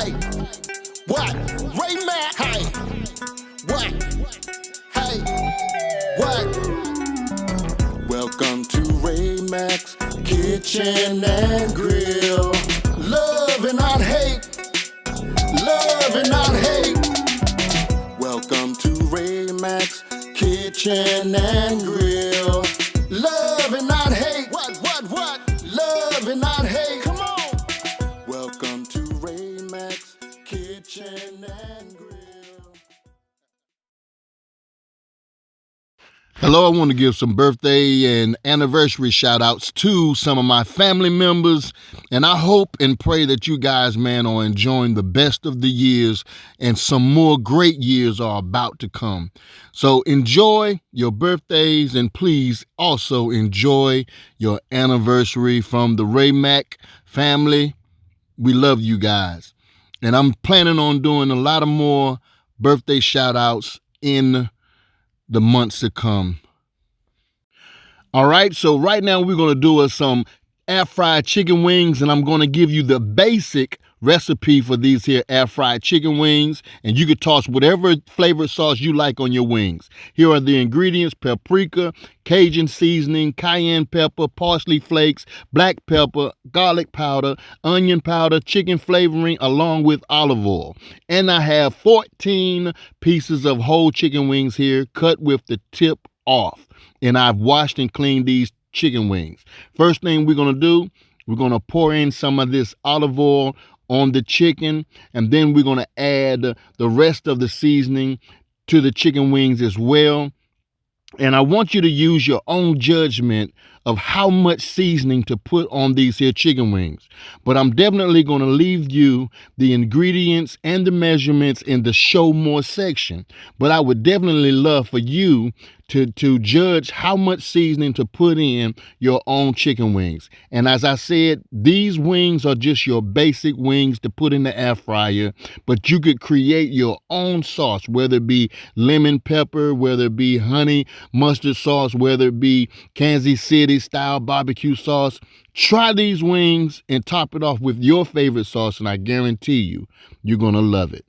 Hey, what? Ray Mack. Hey, what? Hey, what? Welcome to Ray Mack's Kitchen and Grill. Love and not hate. Love and not hate. Welcome to Ray Mack's Kitchen and Grill. Love and not hate. What? Love and not hate. Come on. Welcome to Ray Mack's Kitchen and Grill. Hello, I want to give some birthday and anniversary shout outs to some of my family members. And I hope and pray that you guys, man, are enjoying the best of the years and some more great years are about to come. So enjoy your birthdays and please also enjoy your anniversary from the Ray Mack family. We love you guys. And I'm planning on doing a lot of more birthday shout outs in the months to come. All right, so right now we're going to do some air fried chicken wings, and I'm going to give you the basic recipe for these here air fried chicken wings, and you can toss whatever flavored sauce you like on your wings. Here are the ingredients: paprika, Cajun seasoning, cayenne pepper, parsley flakes, black pepper, garlic powder, onion powder, chicken flavoring, along with olive oil. And I have 14 pieces of whole chicken wings here, cut with the tip off. And I've washed and cleaned these chicken wings. First thing we're going to do, we're going to pour in some of this olive oil on the chicken, and then we're going to add the rest of the seasoning to the chicken wings as well. And I want you to use your own judgment of how much seasoning to put on these here chicken wings. But I'm definitely going to leave you the ingredients and the measurements in the show more section. But I would definitely love for you to judge how much seasoning to put in your own chicken wings. And as I said, these wings are just your basic wings to put in the air fryer, but you could create your own sauce, whether it be lemon pepper, whether it be honey mustard sauce, whether it be Kansas City style barbecue sauce. Try these wings and top it off with your favorite sauce, and I guarantee you, you're gonna love it.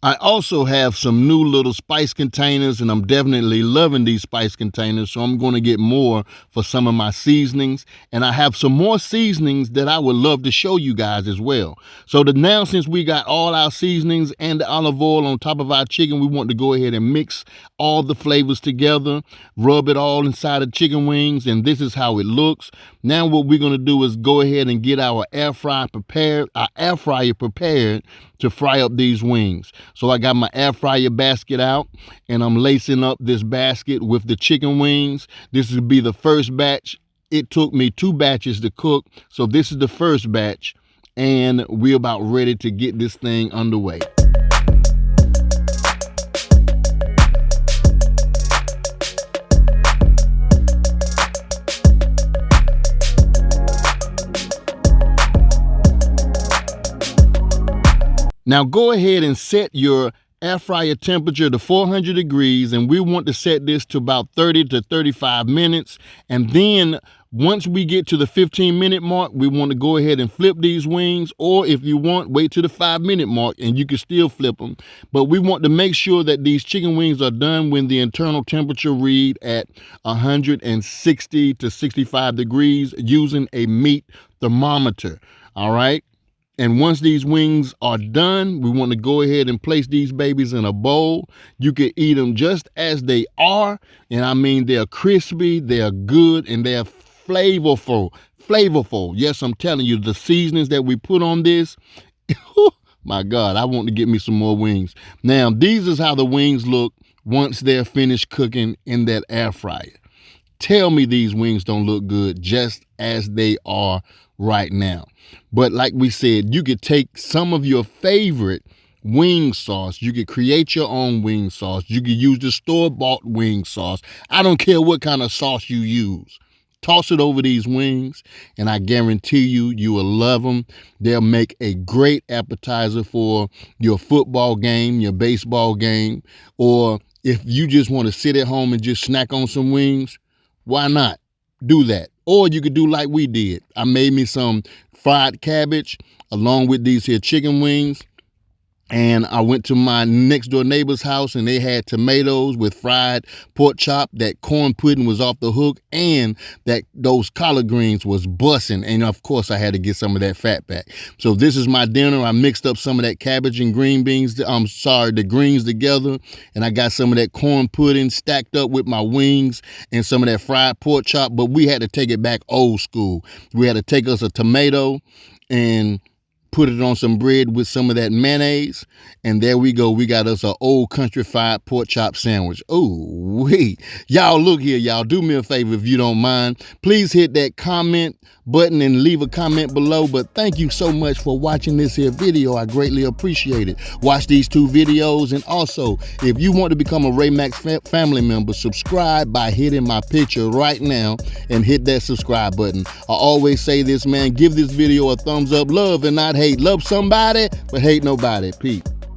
I also have some new little spice containers, and I'm definitely loving these spice containers, so I'm going to get more for some of my seasonings. And I have some more seasonings that I would love to show you guys as well. So now, since we got all our seasonings and the olive oil on top of our chicken, we want to go ahead and mix all the flavors together, rub it all inside of chicken wings, and this is how it looks. Now what we're going to do is go ahead and get our air fryer prepared to fry up these wings. So I got my air fryer basket out, and I'm lacing up this basket with the chicken wings. This will be the first batch. It took me 2 batches to cook, so this is the first batch, and we're about ready to get this thing underway. Now go ahead and set your air fryer temperature to 400 degrees, and we want to set this to about 30 to 35 minutes. And then Once we get to the 15-minute mark, we want to go ahead and flip these wings, or if you want, wait to the 5-minute mark and you can still flip them. But we want to make sure that these chicken wings are done when the internal temperature read at 160 to 65 degrees using a meat thermometer. All right. And once these wings are done, we want to go ahead and place these babies in a bowl. You can eat them just as they are. And I mean, they're crispy, they're good, and they're flavorful. Yes, I'm telling you, the seasonings that we put on this, my God, I want to get me some more wings. Now, these is how the wings look once they're finished cooking in that air fryer. Tell me these wings don't look good just as they are right now. But like we said, you could take some of your favorite wing sauce. You could create your own wing sauce. You could use the store-bought wing sauce. I don't care what kind of sauce you use. Toss it over these wings, and I guarantee you, you will love them. They'll make a great appetizer for your football game, your baseball game, or if you just want to sit at home and just snack on some wings, why not? Do that. Or you could do like we did. I made me some fried cabbage along with these here chicken wings. And I went to my next door neighbor's house and they had tomatoes with fried pork chop. That corn pudding was off the hook, and those collard greens was bussin'. And of course I had to get some of that fat back. So this is my dinner. I mixed up some of that cabbage and the greens together. And I got some of that corn pudding stacked up with my wings and some of that fried pork chop. But we had to take it back old school. We had to take us a tomato and put it on some bread with some of that mayonnaise, and there we go. We got us an old country fried pork chop sandwich. Oh, wait. Y'all look here, y'all. Do me a favor if you don't mind. Please hit that comment button and leave a comment below. But thank you so much for watching this here video. I greatly appreciate it. Watch these 2 videos, and also, if you want to become a Ray Mack family member, subscribe by hitting my picture right now and hit that subscribe button. I always say this, man, give this video a thumbs up. Love and not hate. Love somebody, but hate nobody. Peace.